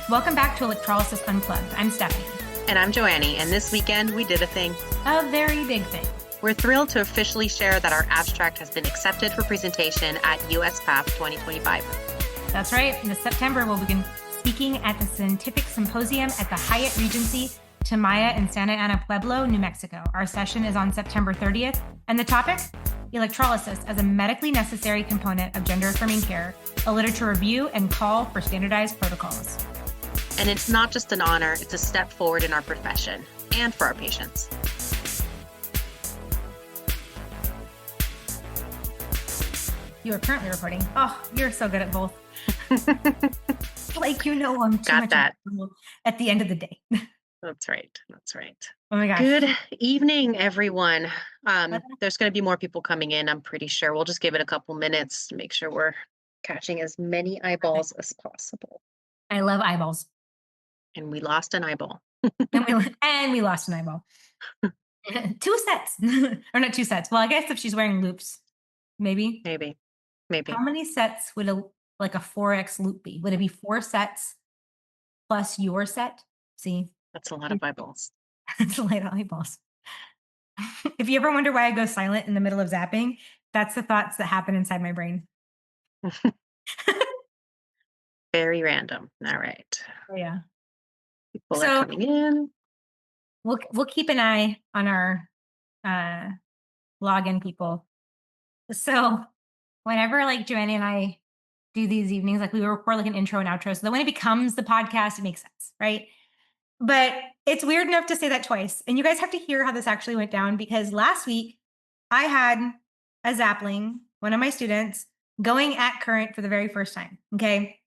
Welcome back to Electrolysis Unplugged. I'm Stephanie. And I'm Joanie, and this weekend we did a thing. A very big thing. We're thrilled to officially share that our abstract has been accepted for presentation at USPATH 2025. That's right. This September, we'll begin speaking at the Scientific Symposium at the Hyatt Regency Tamaya in Santa Ana Pueblo, New Mexico. Our session is on September 30th, and the topic, electrolysis as a medically necessary component of gender-affirming care, a literature review and call for standardized protocols. And it's not just an honor, it's a step forward in our profession and for our patients. You are currently recording. Oh, you're so good at both. Like, you know, I'm too Got much that. At the end of the day. That's right. That's right. Oh my gosh. Good evening, everyone. There's going to be more people coming in, I'm pretty sure. We'll just give it a couple minutes to make sure we're catching as many eyeballs as possible. I love eyeballs. And we lost an eyeball. and we lost an eyeball. 2 sets. Or not 2 sets. Well, I guess if she's wearing loops, maybe. Maybe. How many sets would a 4X loop be? Would it be 4 sets plus your set? See? That's a lot of eyeballs. That's a lot of eyeballs. If you ever wonder why I go silent in the middle of zapping, that's the thoughts that happen inside my brain. Very random. All right. Oh, yeah. People are coming in. We'll keep an eye on our login people. So whenever Joannie and I do these evenings, we record an intro and outro, so that when it becomes the podcast, it makes sense, right? But it's weird enough to say that twice. And you guys have to hear how this actually went down, because last week I had a Zapling, one of my students, going at current for the very first time. Okay.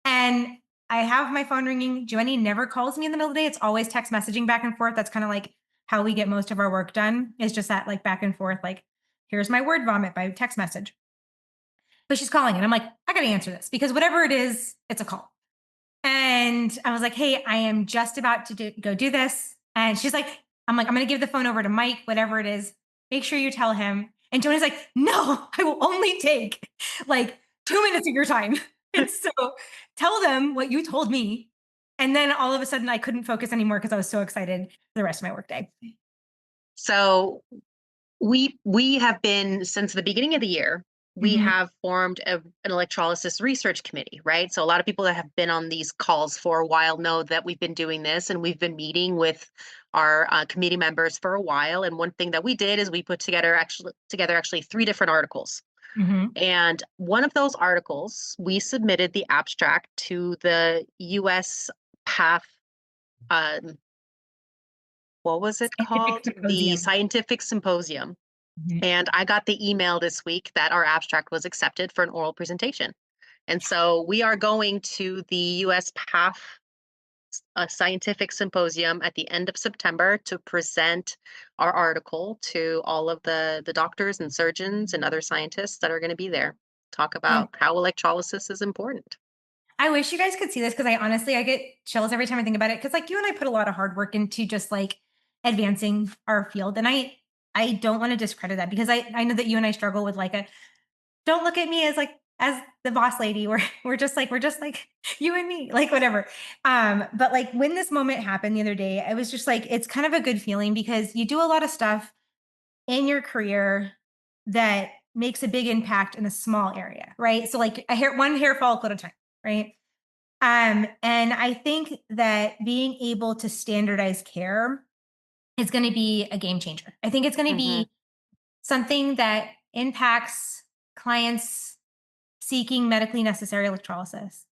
And I have my phone ringing. Joanie never calls me in the middle of the day. It's always text messaging back and forth. That's kind of how we get most of our work done, is just that back and forth, here's my word vomit by text message. But she's calling and I'm like, I got to answer this, because whatever it is, it's a call. And I was like, hey, I am just about to go do this. And she's like, I'm going to give the phone over to Mike, whatever it is. Make sure you tell him. And Joanie's like, no, I will only take 2 minutes of your time. And so tell them what you told me. And then all of a sudden I couldn't focus anymore because I was so excited for the rest of my workday. So we have been, since the beginning of the year, we have formed an electrolysis research committee, right? So a lot of people that have been on these calls for a while know that we've been doing this, and we've been meeting with our committee members for a while. And one thing that we did is we put together 3 different articles. And one of those articles, we submitted the abstract to the USPATH, what was it called? The Scientific Symposium. And I got the email this week that our abstract was accepted for an oral presentation. And so we are going to the USPATH Scientific Symposium at the end of September to present our article to all of the doctors and surgeons and other scientists that are going to be there. Talk about how electrolysis is important. I wish you guys could see this, because I get chills every time I think about it. Because you and I put a lot of hard work into just advancing our field. And I don't want to discredit that, because I know that you and I struggle with don't look at me as the boss lady. We're just you and me, whatever. But when this moment happened the other day, I was just it's kind of a good feeling, because you do a lot of stuff in your career that makes a big impact in a small area, right? So one hair follicle at a time, right? And I think that being able to standardize care is going to be a game changer. I think it's going to be something that impacts clients seeking medically necessary electrolysis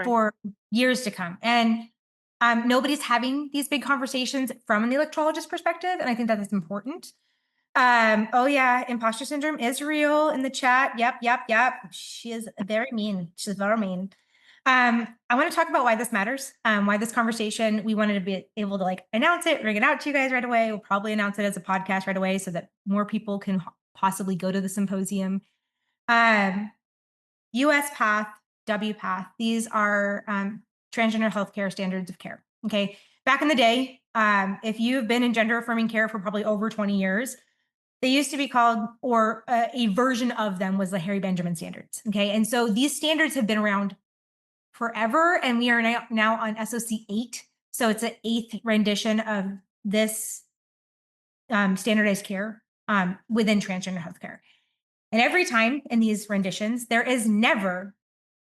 for years to come. And nobody's having these big conversations from the electrologist perspective. And I think that is important. Oh yeah, imposter syndrome is real in the chat. Yep. She is very mean. She's very mean. I want to talk about why this matters, why this conversation, we wanted to be able to announce it, bring it out to you guys right away. We'll probably announce it as a podcast right away so that more people can possibly go to the symposium. USPATH, WPATH, these are transgender healthcare standards of care. Okay. Back in the day, if you've been in gender affirming care for probably over 20 years, they used to be called, or a version of them was the Harry Benjamin standards. Okay. And so these standards have been around forever, and we are now on SOC 8. So it's an eighth rendition of this standardized care within transgender healthcare. And every time in these renditions, there is never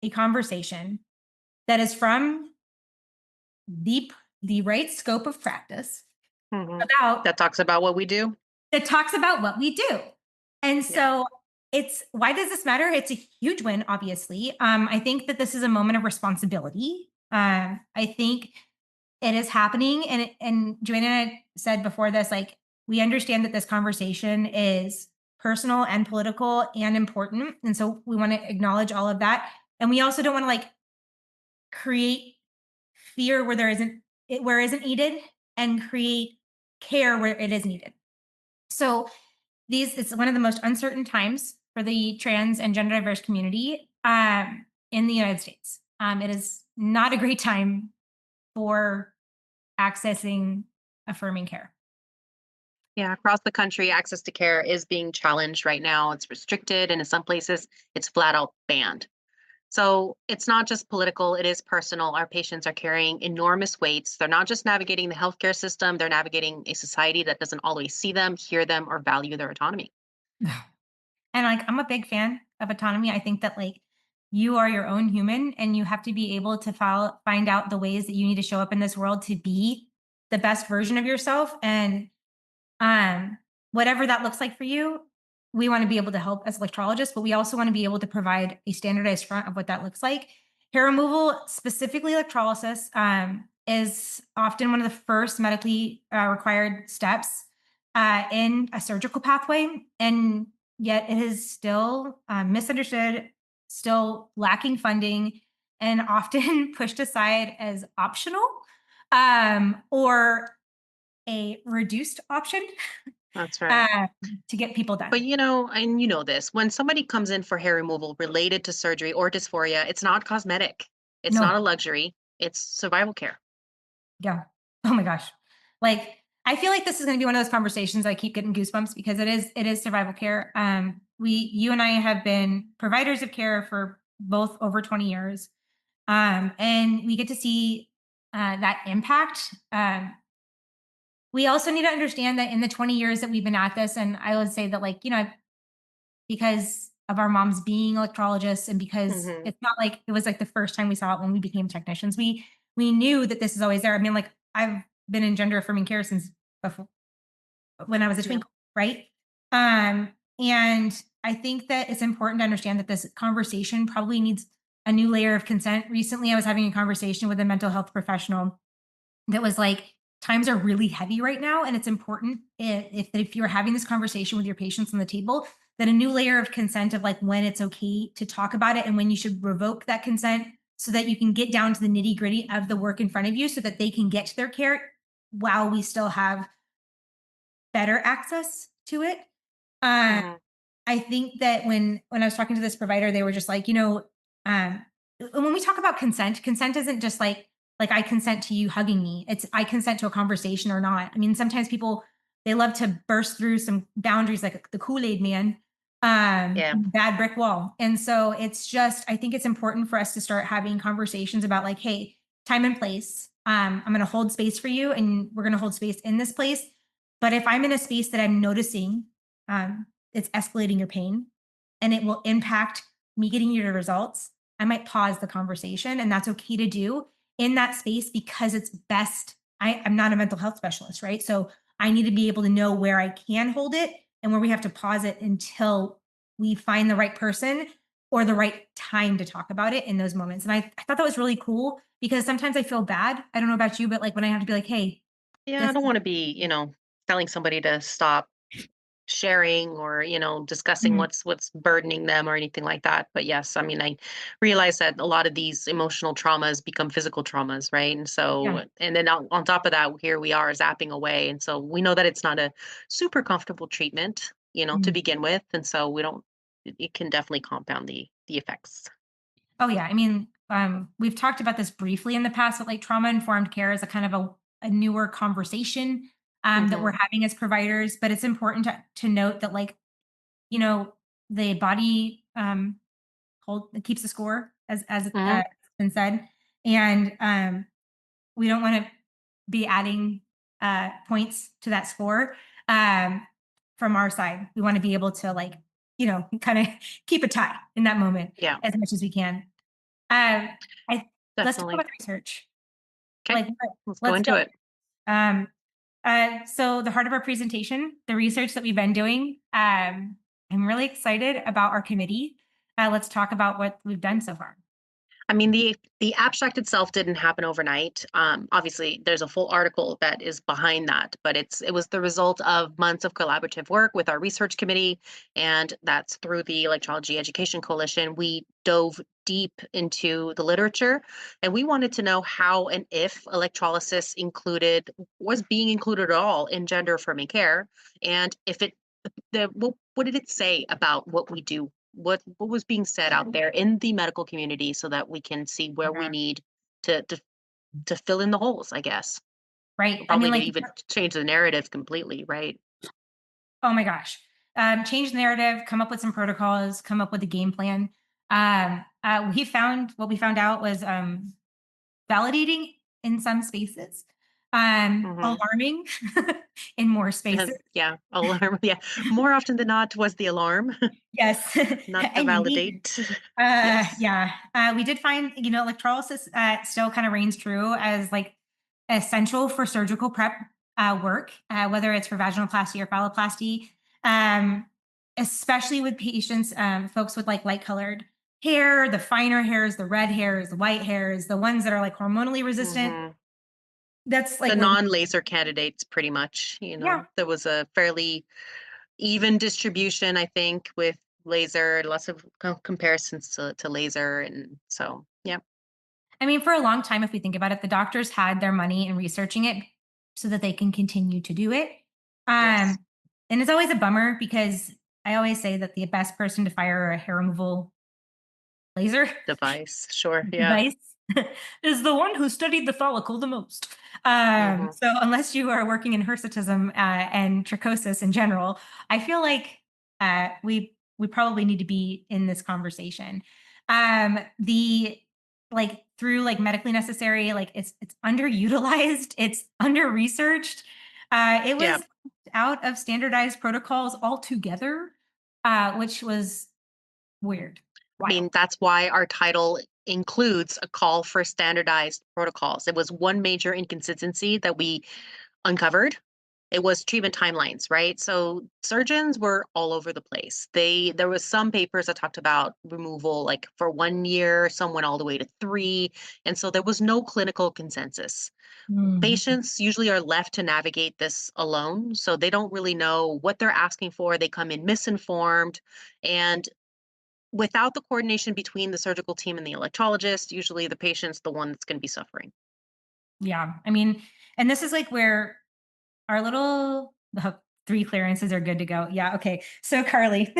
a conversation that is from the the right scope of practice Mhm. about That talks about what we do. that talks about what we do. And Yeah. so it's why does this matter? It's a huge win, obviously. I think that this is a moment of responsibility. I think it is happening, and Joanna said before this, like we understand that this conversation is personal and political and important, and so we want to acknowledge all of that. And we also don't want to like create fear where there isn't where it isn't needed, and create care where it is needed. So these it's one of the most uncertain times for the trans and gender diverse community in the United States. It is not a great time for accessing affirming care. Yeah, across the country, access to care is being challenged right now. It's restricted, and in some places, it's flat out banned. So it's not just political, it is personal. Our patients are carrying enormous weights. They're not just navigating the healthcare system, they're navigating a society that doesn't always see them, hear them, or value their autonomy. And like I'm a big fan of autonomy. I think that like you are your own human and you have to be able to find out the ways that you need to show up in this world to be the best version of yourself. And Um, whatever that looks like for you, we want to be able to help as electrologists, but we also want to be able to provide a standardized front of what that looks like. Hair removal, specifically electrolysis, is often one of the first medically required steps in a surgical pathway, and yet it is still misunderstood, still lacking funding, and often pushed aside as optional or a reduced option That's right. uh, to get people But done. and you know this, when somebody comes in for hair removal related to surgery or dysphoria, it's not cosmetic. It's not No, a luxury. It's survival care. yeah. Oh my gosh. Like I feel like this is going to be one of those conversations I keep getting goosebumps because it is survival care. You and I have been providers of care for both over 20 years. And we get to see that impact. We also need to understand that in the 20 years that we've been at this, and I would say that like, because of our moms being electrologists and because Hmm. it's not like it was like the first time we saw it when we became technicians. We knew that this is always there. I mean, like I've been in gender affirming care since before when I was a Yeah. twinkle, right? And I think that it's important to understand that this conversation probably needs a new layer of consent. Recently, I was having a conversation with a mental health professional that was like, times are really heavy right now, and it's important if you're having this conversation with your patients on the table, that a new layer of consent of like when it's okay to talk about it and when you should revoke that consent so that you can get down to the nitty gritty of the work in front of you so that they can get to their care while we still have better access to it. Uh, Hmm. I think that when I was talking to this provider, they were just like, um, when we talk about consent, consent isn't just like I consent to you hugging me. It's I consent to a conversation or not. I mean, sometimes people they love to burst through some boundaries like the Kool-Aid man, Yeah. bad brick wall. And so it's just I think it's important for us to start having conversations about like, hey, time and place. I'm going to hold space for you, and we're going to hold space in this place. But if I'm in a space that I'm noticing it's escalating your pain and it will impact me getting you the results, I might pause the conversation. And that's okay to do in that space because it's best. I'm not a mental health specialist, right? So I need to be able to know where I can hold it and where we have to pause it until we find the right person or the right time to talk about it in those moments. And I thought that was really cool because sometimes I feel bad. I don't know about you, but like when I have to be like, hey, Yeah, I this don't want to be, telling somebody to stop sharing or, discussing Mhm. what's burdening them or anything like that. But yes, I mean, I realize that a lot of these emotional traumas become physical traumas, right? And Yeah. so, and then on top of that, here we are zapping away. And so we know that it's not a super comfortable treatment, to Mhm. begin with. And so we don't, it can definitely compound the effects. Oh yeah, I mean, we've talked about this briefly in the past, but like trauma informed care is a kind of a newer conversation that we're Hmm. having as providers. But it's important to note that like you know the body hold it keeps the score as Hmm. been said. And we don't want to be adding points to that score um, from our side. We want to be able to like, kind of keep a tie in that moment Yeah, as much as we can. Um, I Let's talk definitely. about the research. Okay, Like, let's go let's into go. it. Um, so the heart of our presentation, the research that we've been doing. I'm really excited about our committee. Let's talk about what we've done so far. I mean, the abstract itself didn't happen overnight. Obviously, there's a full article that is behind that, but it was the result of months of collaborative work with our research committee, and that's through the Electrology Education Coalition. We dove deep into the literature, and we wanted to know how and if electrolysis included was being included at all in gender affirming care, and if it what did it say about what we do, what was being said out there in the medical community so that we can see where we Yeah. need to to to fill in the holes, I guess. Right. Or I mean, probably to like, even change the narrative completely, right? oh my gosh. Change the narrative, come up with some protocols, come up with a game plan. We found what we found out was validating in some spaces, Mhm. alarming in more spaces. Yeah, alarm, yeah. More often than not was the alarm, Yes, not the and unique. validate. Yes. Yeah, we did find, electrolysis still kind of reigns true as like essential for surgical prep work, whether it's for vaginoplasty or phalloplasty, um, especially with patients, folks with like light colored hair, the finer hairs, the red hairs, the white hairs, the ones that are like hormonally resistant. Mhm. That's The like where we, non-laser candidates pretty much, yeah. there was a fairly even distribution, I think, with laser, lots of comparisons to laser, and so, yeah. I mean, for a long time, if we think about it, the doctors had their money in researching it so that they can continue to do it. Yes. Um, and it's always a bummer because I always say that the best person to fire a hair removal laser Device, sure, yeah. device is the one who studied the follicle the most. Mhm. So unless you are working in hirsutism and trichosis in general, I feel like we probably need to be in this conversation. The like through like medically necessary, like it's underutilized, it's under researched. It Yeah, was out of standardized protocols altogether, which was weird, I wild. mean, that's why our title includes a call for standardized protocols. It was one major inconsistency that we uncovered. It was treatment timelines, right? So surgeons were all over the place. There was some papers that talked about removal like for 1 year, some went all the way to 3, and so there was no clinical consensus. Mhm. Patients usually are left to navigate this alone, so they don't really know what they're asking for. They come in misinformed, and without the coordination between the surgical team and the electrologist, usually the patient's the one that's going to be suffering. Yeah, I mean, and this is like where our little the 3 clearances are good to go. Yeah, okay. So Carly,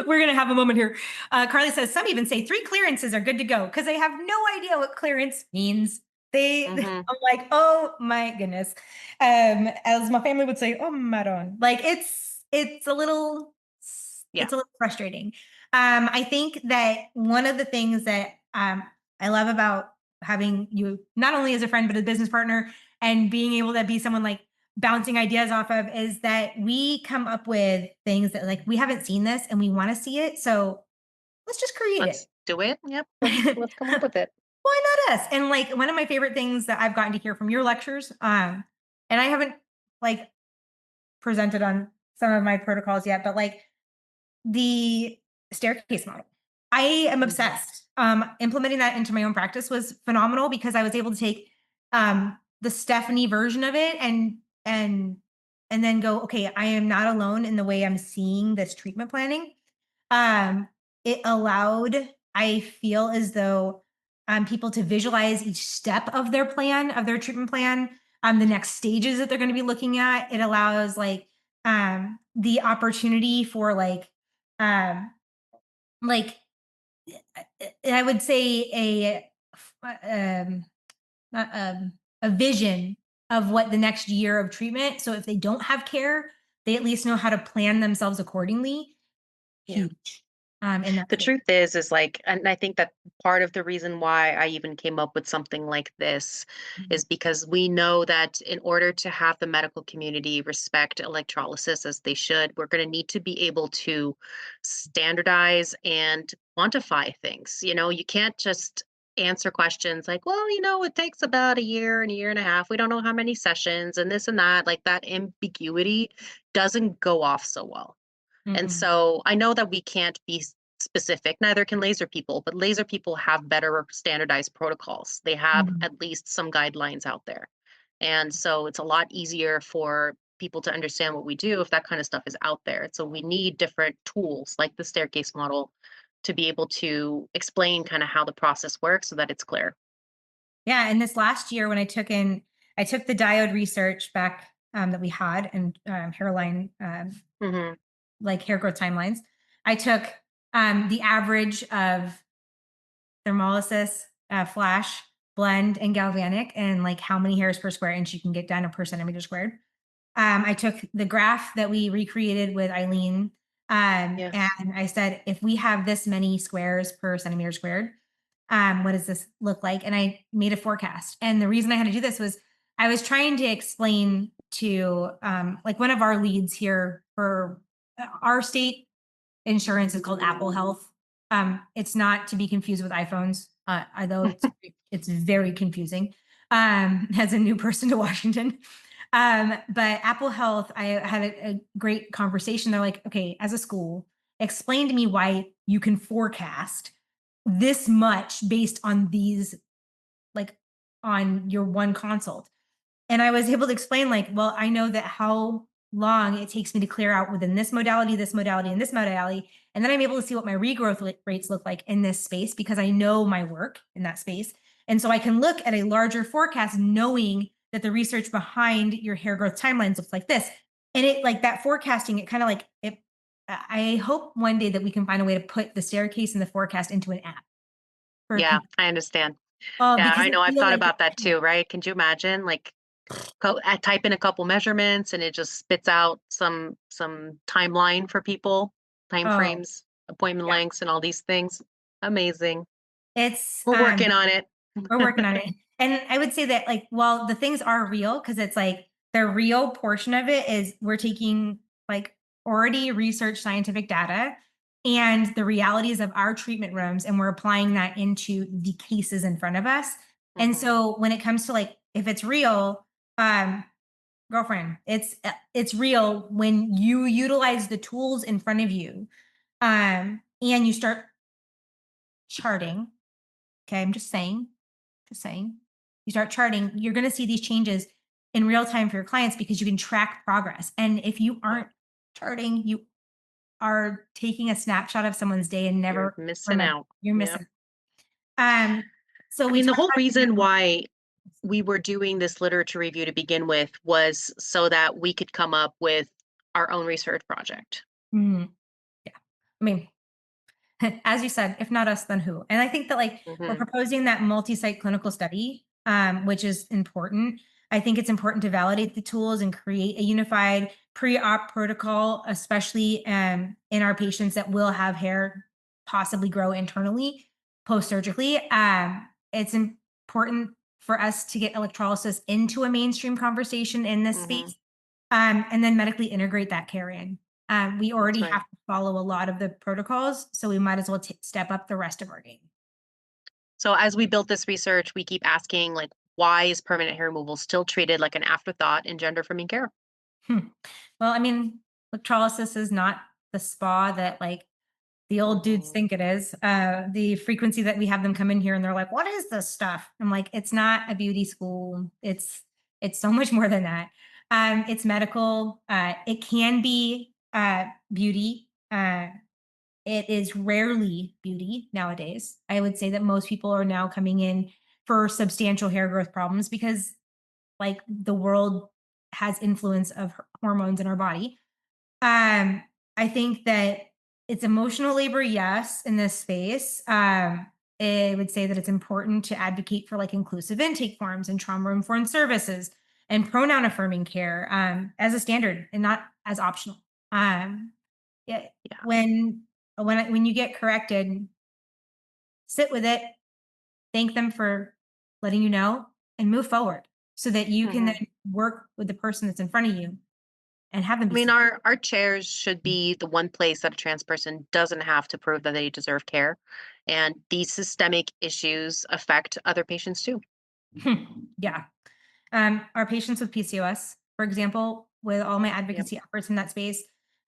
we're gonna have a moment here. Carly says some even say 3 clearances are good to go because they have no idea what clearance means. Hmm. I'm like, oh my goodness. As my family would say, oh maron. Like Yeah. it's a little frustrating. I think that one of the things that I love about having you not only as a friend but a business partner and being able to be someone like bouncing ideas off of is that we come up with things that like we haven't seen this and we want to see it. So let's just create Let's it. do it. Yep. Let's come up with it. Why not us? And like one of my favorite things that I've gotten to hear from your lectures, and I haven't like presented on some of my protocols yet, but like the staircase model. I am Hmm. obsessed. Implementing that into my own practice was phenomenal because I was able to take the Stephanie version of it and and then go, okay, I am not alone in the way I'm seeing this treatment planning. Um, it allowed, I feel as though people to visualize each step of their plan, of their treatment plan, the next stages that they're going to be looking at. It allows like the opportunity for um like I would say not, a vision of what the next year of treatment. So if they don't have care, they at least know how to plan themselves accordingly. Yeah. Huge. in that The space. truth is like, and I think that part of the reason why I even came up with something like this Mhm. is because we know that in order to have the medical community respect electrolysis as they should, we're going to need to be able to standardize and quantify things. You can't just answer questions like, well, it takes about a year and a year and a half. We don't know how many sessions and this and that. Like that ambiguity doesn't go off so well. And Mm-mm. so I know that we can't be specific, neither can laser people, but laser people have better standardized protocols. They have Mhm. at least some guidelines out there. And so it's a lot easier for people to understand what we do if that kind of stuff is out there. So we need different tools like the staircase model to be able to explain kind of how the process works so that it's clear. Yeah, and this last year when I took the diode research back that we had and hairline Hmm. like hair growth timelines. I took the average of thermolysis, flash, blend, and galvanic, and like how many hairs per square inch you can get done or per centimeter squared. I took the graph that we recreated with Eileen, Yes. and I said, if we have this many squares per centimeter squared, what does this look like? And I made a forecast. And the reason I had to do this was I was trying to explain to like one of our leads here for our state insurance is called Apple Health. It's not to be confused with iPhones, although it's very confusing as a new person to Washington. But Apple Health, I had a great conversation. They're like, okay, as a school, explain to me why you can forecast this much based on these, like on your one consult. And I was able to explain, like, well, I know that how long it takes me to clear out within this modality, and this modality. And then I'm able to see what my regrowth rates look like in this space because I know my work in that space. And so I can look at a larger forecast knowing that the research behind your hair growth timelines looks like this. And it like that forecasting, it kind of like it. I hope one day that we can find a way to put the staircase and the forecast into an app for Yeah, people. I understand. Oh, Yeah, because I I know. I've feel thought like about that too, right? Can you imagine? Like, I type in a couple measurements and it just spits out some timeline for people, time oh frames, appointment yeah, lengths, and all these things. Amazing. it's We're working on it. we're working on it. And I would say that like while the things are real, because it's like the real portion of it is we're taking like already researched scientific data and the realities of our treatment rooms and we're applying that into the cases in front of us. And Mhm. so when it comes to like if it's real, um, girlfriend, it's real when you utilize the tools in front of you and you start charting. Okay, I'm just saying. You start charting, you're going to see these changes in real time for your clients because you can track progress. And if you Yep. aren't charting, you are taking a snapshot of someone's day and You're never missing remember. out. You're Yep. missing. Um, so I we mean, the talked whole about reason examples. why we were doing this literature review to begin with was so that we could come up with our own research project. Mhm. Yeah. I mean, as you said, if not us, then who? And I think that like we're Hmm. proposing that multi-site clinical study, which is important. I think it's important to validate the tools and create a unified pre-op protocol, especially in our patients that will have hair possibly grow internally post-surgically. It's important for us to get electrolysis into a mainstream conversation in this Hmm. space, and then medically integrate that care in. We That's already right. have to follow a lot of the protocols, so we might as well step up the rest of our game. So as we built this research, we keep asking, like, why is permanent hair removal still treated like an afterthought in gender affirming care? Hmm. Well, I mean, electrolysis is not the spa that like the old dudes Hmm. think it is. The frequency that we have them come in here and they're like, "What is this stuff?" I'm like, "It's not a beauty school. It's so much more than that. It's medical. It can be beauty. It is rarely beauty nowadays. I would say that most people are now coming in for substantial hair growth problems because like the world has influence of hormones in our body. Um, I think that it's emotional labor, yes, in this space. I would say that it's important to advocate for like inclusive intake forms and trauma informed services and pronoun affirming care as a standard and not as optional. Yeah, Yeah. when when you get corrected, sit with it, thank them for letting you know, and move forward so that you can Mhm. then work with the person that's in front of you and have them I be mean, seen. our chairs should be the one place that a trans person doesn't have to prove that they deserve care, and these systemic issues affect other patients too. Yeah. Our patients with PCOS, for example, with all my Yep. advocacy efforts in that space,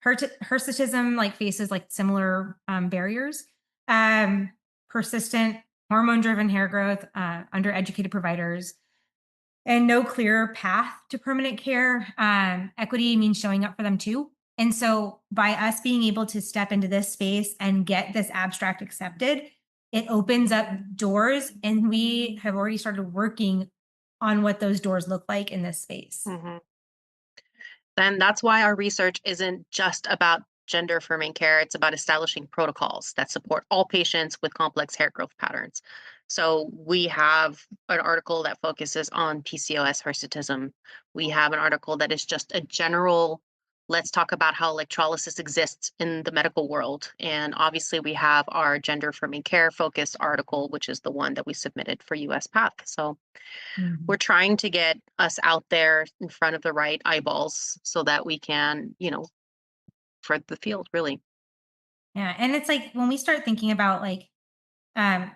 hirsutism like faces like similar barriers. Um, Persistent hormone-driven hair growth, undereducated providers, and no clear path to permanent care. Equity means showing up for them too. And so, by us being able to step into this space and get this abstract accepted, it opens up doors. And we have already started working on what those doors look like in this space. Mhm. And that's why our research isn't just about gender affirming care, it's about establishing protocols that support all patients with complex hair growth patterns. So we have an article that focuses on PCOS hirsutism. We have an article that is just a general, let's talk about how electrolysis exists in the medical world. And obviously, we have our gender affirming care focused article, which is the one that we submitted for USPATH. So we're Mhm. trying to get us out there in front of the right eyeballs so that we can, for the field, really. Yeah. And it's like when we start thinking about like, um,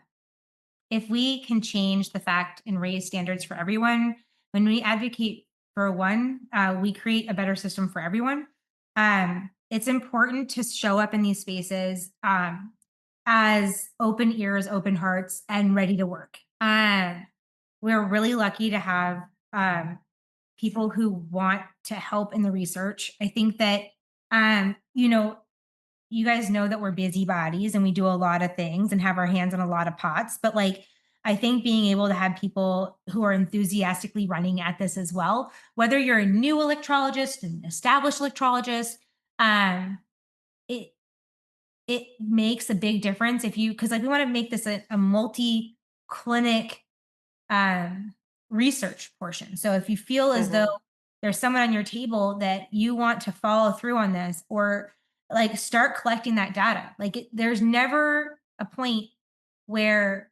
if we can change the fact and raise standards for everyone, when we advocate for one, we create a better system for everyone. It's important to show up in these spaces as open ears, open hearts, and ready to work. We're really lucky to have people who want to help in the research. I think that, you know, you guys know that we're busybodies and we do a lot of things and have our hands in a lot of pots. But like, I think being able to have people who are enthusiastically running at this as well, whether you're a new electrologist, an established electrologist, um, it it makes a big difference if you because like we want to make this a multi clinic um, research portion. So if you feel as though Hmm. there's someone on your table that you want to follow through on this, or like start collecting that data, like there's never a point where,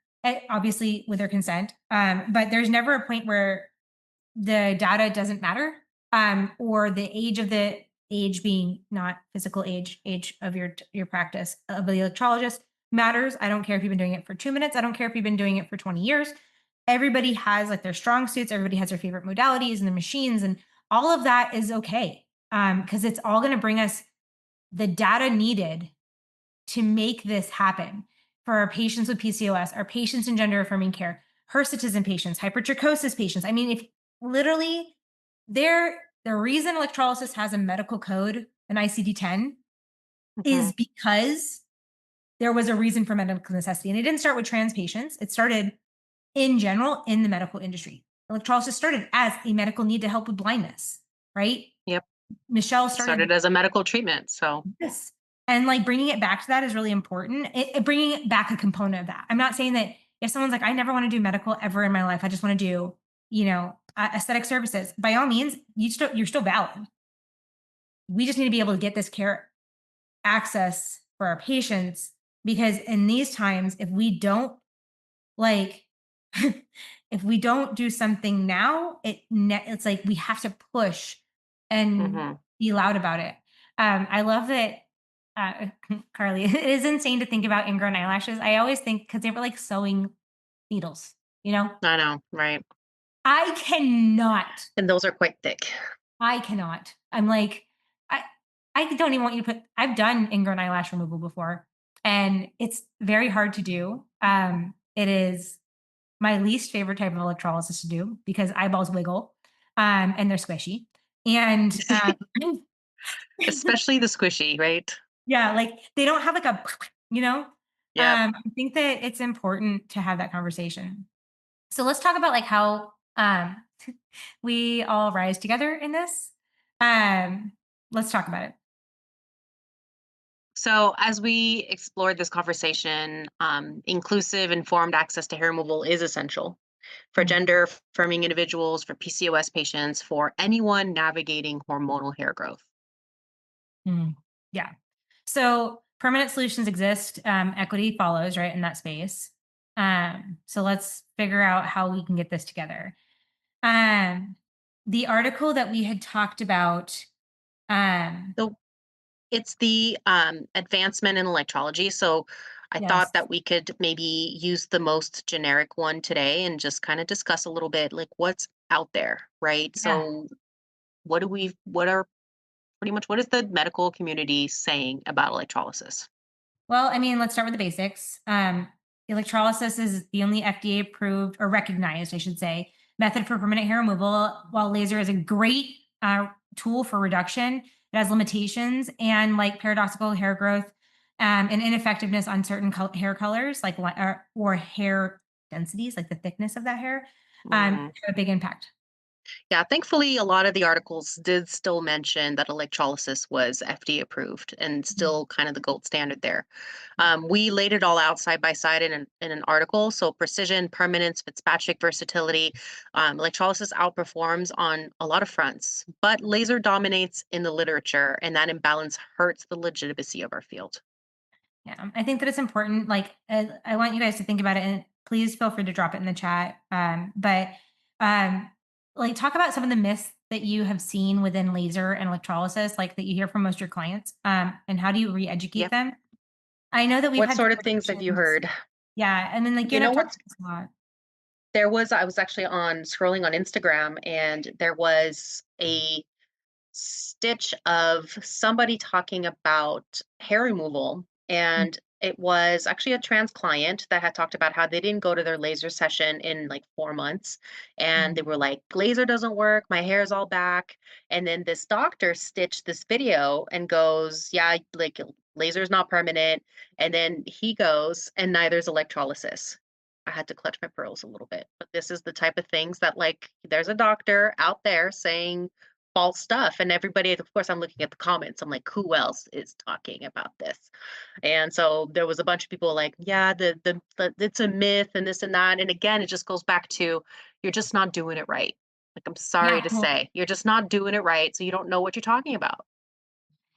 obviously with their consent, but there's never a point where the data doesn't matter, or the age of the age being not physical age of your practice of the electrologist matters. I don't care if you've been doing it for 2 minutes. I don't care if you've been doing it for 20 years. Everybody has like their strong suits. Everybody has their favorite modalities and the machines, and all of that is okay, because it's all going to bring us the data needed to make this happen for our patients with PCOS, our patients in gender affirming care, hirsutism patients, hypertrichosis patients. I mean, if literally the reason electrolysis has a medical code, an ICD-10, Hmm. is because there was a reason for medical necessity. And it didn't start with trans patients. It started in general in the medical industry. Electrolysis started as a medical need to help with blindness, right? Yep. Michelle started Started as a medical treatment. So, this. And like bringing it back to that is really important. Bringing it back a component of that. I'm not saying that if someone's like, I never want to do medical ever in my life, I just want to do, aesthetic services. By all means, you're still valid. We just need to be able to get this care access for our patients because in these times, if we don't like, if we don't do something now, it's like we have to push and hmm. be loud about it. I love that, Carly. It is insane to think about ingrown eyelashes. I always think because they were like sewing needles. You know, I know, right? I cannot. And those are quite thick. I cannot. I'm like, I I don't even want you to put. I've done ingrown eyelash removal before, and it's very hard to do. It is my least favorite type of electrolysis to do because eyeballs wiggle, and they're squishy. And Especially the squishy, right? yeah, like they don't have like a, you know. Yep. I think that it's important to have that conversation. So let's talk about like how we all rise together in this. Um, let's talk about it. So, as we explored this conversation, inclusive, informed access to hair removal is essential for Mm, gender affirming individuals, for PCOS patients, for anyone navigating hormonal hair growth. mm. Yeah. So permanent solutions exist. Equity follows, right, in that space. So let's figure out how we can get this together. Um, the article that we had talked about, um, So it's the advancement in electrology. So I thought yes, that we could maybe use the most generic one today and just kind of discuss a little bit like what's out there, right? yeah. So what are pretty much what is the medical community saying about electrolysis? Well, I mean, let's start with the basics. Electrolysis is the only FDA approved or recognized, I should say, method for permanent hair removal. While laser is a great tool for reduction, it has limitations and like paradoxical hair growth and ineffectiveness on certain hair colors, like or hair densities, like the thickness of that hair, Mhm. have a big impact. Yeah, thankfully, a lot of the articles did still mention that electrolysis was FDA approved and Mhm. still kind of the gold standard there. Yeah. We laid it all out side by side in an article. So precision, permanence, Fitzpatrick versatility, electrolysis outperforms on a lot of fronts, but laser dominates in the literature, and that imbalance hurts the legitimacy of our field. Yeah, I think that it's important. Like, I want you guys to think about it, and please feel free to drop it in the chat. Um, like, talk about some of the myths that you have seen within laser and electrolysis, like that you hear from most of your clients, and how do you re-educate Yep. them? I know that we've What had sort of things have you conversations. heard? Yeah, and then like you You and know I've talked what's about this a lot. I was actually on scrolling on Instagram and there was a stitch of somebody talking about hair removal. Mm, And it was actually a trans client that had talked about how they didn't go to their laser session in like 4 months. And they mm, were like, laser doesn't work, my hair is all back. And then this doctor stitched this video and goes, yeah, like laser is not permanent. And then he goes, and neither is electrolysis. I had to clutch my pearls a little bit. But this is the type of things that, like, there's a doctor out there saying false stuff. And everybody, of course, I'm looking at the comments. I'm like, who else is talking about this? And so there was a bunch of people like, yeah, the it's a myth and this and that. And again, it just goes back to you're just not doing it right. Like, I'm sorry yeah, to well, say, you're just not doing it right. So you don't know what you're talking about.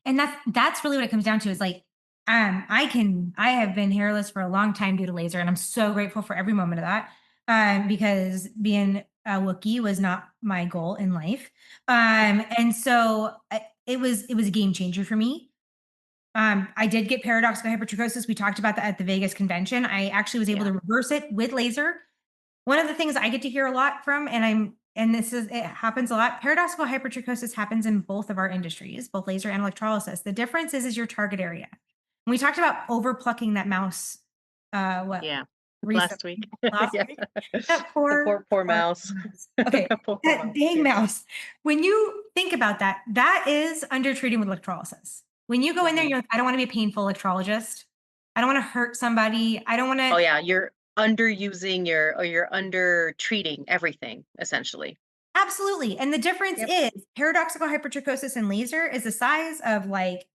and that's really what it comes down to is like, I have been hairless for a long time due to laser, and I'm so grateful for every moment of that. Because being a Wookiee was not my goal in life. And so it was a game changer for me. I did get paradoxical hypertrichosis. We talked about that at the Vegas convention. I actually was able Yeah. to reverse it with laser. One of the things I get to hear a lot from, and this is, it happens a lot. Paradoxical hypertrichosis happens in both of our industries, both laser and electrolysis. The difference is your target area. When we talked about over plucking that mouse, what Yeah. recent Last week. last Yeah. week, that The poor poor mouse. mouse. Okay, Poor that mouse. dang Yeah. mouse. When you think about that, that is under treating with electrolysis. When you go in there, Mhm. you're like, I don't want to be a painful electrologist. I don't want to hurt somebody. I don't want to. Oh yeah, you're underusing your or you're under treating everything essentially. Absolutely. And the difference Yep. is paradoxical hypertrichosis in laser is the size of like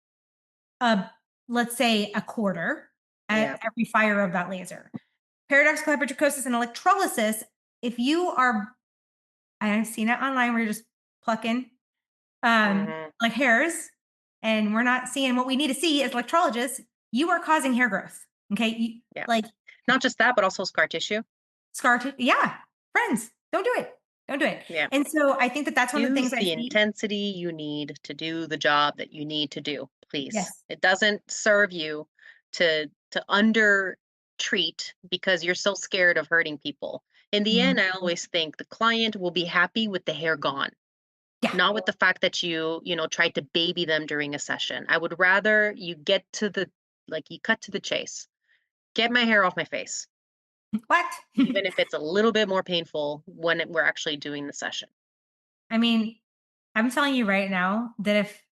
a, let's say, a quarter at Yeah. every fire of that laser. Paradoxical hypertrichosis and electrolysis, if you are, I've seen it online where you're just plucking Mhm. like hairs, and we're not seeing what we need to see as electrologists, you are causing hair growth. Okay. Yeah. Like Not just that, but also scar tissue. yeah, friends, don't do it. Don't do it. Yeah. And so I think that that's one of the Use things I the see. intensity you need to do the job that you need to do, please. Yes. It doesn't serve you to under treat because you're so scared of hurting people. In the Mhm. end, I always think the client will be happy with the hair gone, Yeah. not with the fact that you know, tried to baby them during a session. I would rather you get to the like you cut to the chase. Get my hair off my face, What? even if it's a little bit more painful when we're actually doing the session. I mean, I'm telling you right now that if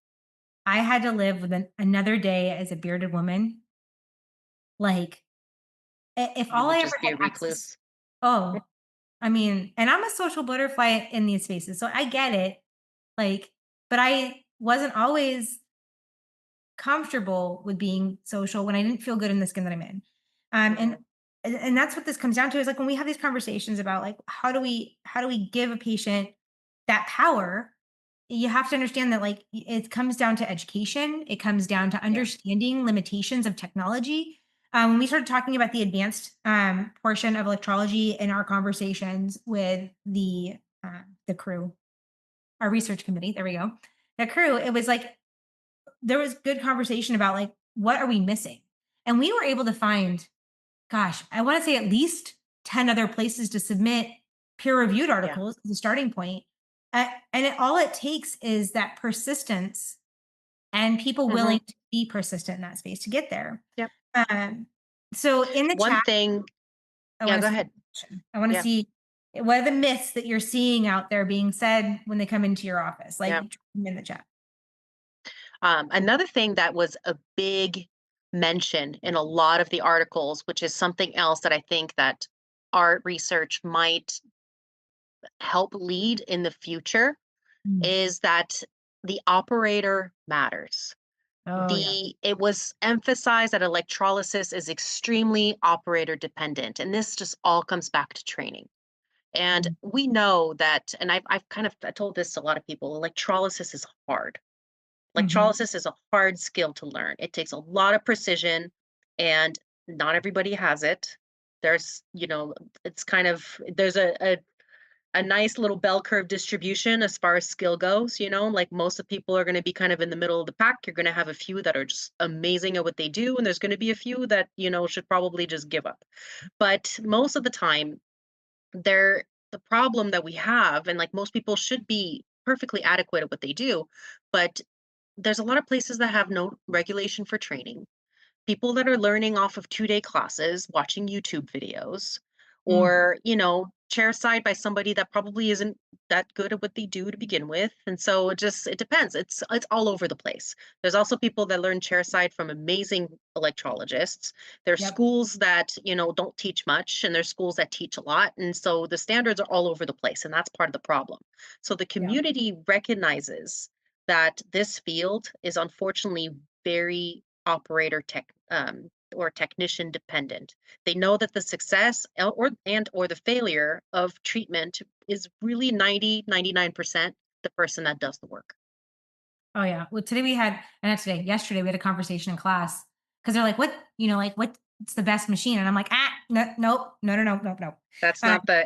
I had to live with another day as a bearded woman, like if You all would I ever just be had a access, recluse. oh, I mean, and I'm a social butterfly in these spaces, so I get it. Like, but I wasn't always comfortable with being social when I didn't feel good in the skin that I'm in. Um, and Mhm. and that's what this comes down to is like when we have these conversations about like how do we give a patient that power. you have to understand that like it comes down to education. It comes down to Yeah. understanding limitations of technology. When we started talking about the advanced portion of electrology in our conversations with the crew, our research committee, there we go. The crew, it was like there was good conversation about like what are we missing, and we were able to find, gosh, I want to say at least 10 other places to submit peer-reviewed Yeah. articles as a starting point. All it takes is that persistence and people Hmm. willing to be persistent in that space to get there. Yep. Um, so in the One chat, thing. I Yeah, want to go see, ahead. I want to Yeah. see what are the myths that you're seeing out there being said when they come into your office, like Yeah. drop them in the chat. Another thing that was a big mention in a lot of the articles, which is something else that I think that art research might help lead in the future, Mm. is that the operator matters. Oh yeah. It was emphasized that electrolysis is extremely operator dependent, and this just all comes back to training. And Mm. we know that, and I've kind of I told this to a lot of people, electrolysis is hard. Mhm. Electrolysis is a hard skill to learn. It takes a lot of precision, and not everybody has it. There's, it's kind of there's a nice little bell curve distribution as far as skill goes, like most of people are going to be kind of in the middle of the pack. You're going to have a few that are just amazing at what they do, and there's going to be a few that, should probably just give up. But most of the time, they're the problem that we have, and like most people should be perfectly adequate at what they do, but there's a lot of places that have no regulation for training. People that are learning off of 2-day classes, watching YouTube videos, Mm. or, chair side by somebody that probably isn't that good at what they do to begin with. And so it depends. It's all over the place. There's also people that learn chair side from amazing electrologists. There's Yep. schools that, don't teach much, and there's schools that teach a lot. And so the standards are all over the place, and that's part of the problem. So the Yeah. community recognizes that this field is unfortunately very operator tech or technician dependent. They know that the success or the failure of treatment is really 99% the person that does the work. Oh yeah. Well, today we had, and not today, yesterday we had a conversation in class because they're like, like what's the best machine? And I'm like, no, nope, no, no, no, no, no. That's not the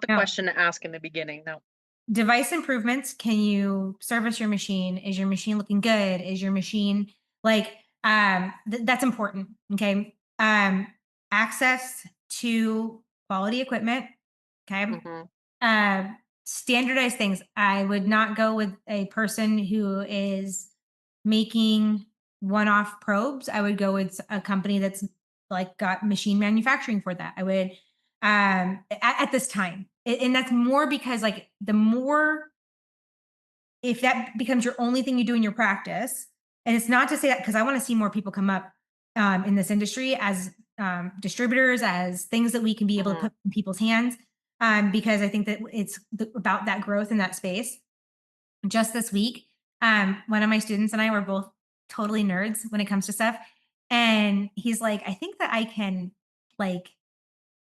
No. question to ask in the beginning. No. Device improvements. Can you service your machine? Is your machine looking good? Is your machine like, that's important. Okay. Access to quality equipment. Okay. Hmm. Um, Standardized things. I would not go with a person who is making one-off probes. I would go with a company that's like got machine manufacturing for that. I would at this time. And that's more because like the more, if that becomes your only thing you do in your practice, and it's not to say that because I want to see more people come up in this industry as distributors, as things that we can be able to Hmm. put in people's hands, because I think that it's about that growth in that space. Just this week, one of my students and I were both totally nerds when it comes to stuff, and he's like, "I think that I can like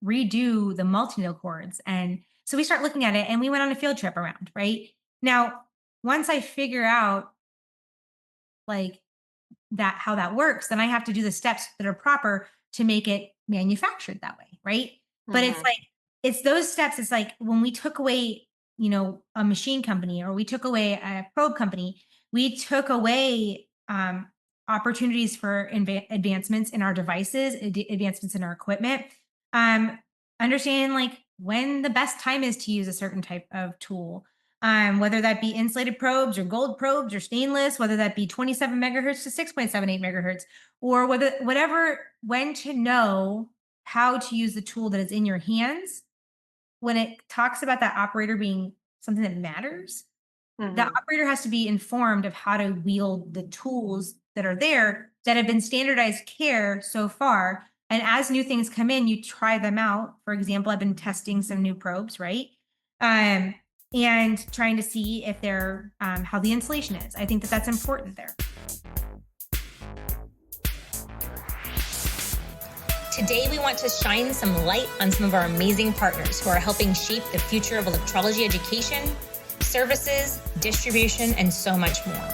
redo the multi-note chords." And so we start looking at it and we went on a field trip around, right? Now, once I figure out like that how that works, then I have to do the steps that are proper to make it manufactured that way, right? But it's Hmm. like it's those steps. It's like when we took away, a machine company or we took away a probe company, we took away opportunities for advancements in our devices, advancements in our equipment. Um, Understanding like when the best time is to use a certain type of tool, whether that be insulated probes or gold probes or stainless, whether that be 27 megahertz to 6.78 megahertz, or when to know how to use the tool that is in your hands. When it talks about that operator being something that matters, the Hmm. operator has to be informed of how to wield the tools that are there that have been standardized care so far. And as new things come in, you try them out. For example, I've been testing some new probes, right? Um, and trying to see if they're how the insulation is. I think that that's important there. Today, we want to shine some light on some of our amazing partners who are helping shape the future of electrology education, services, distribution, and so much more.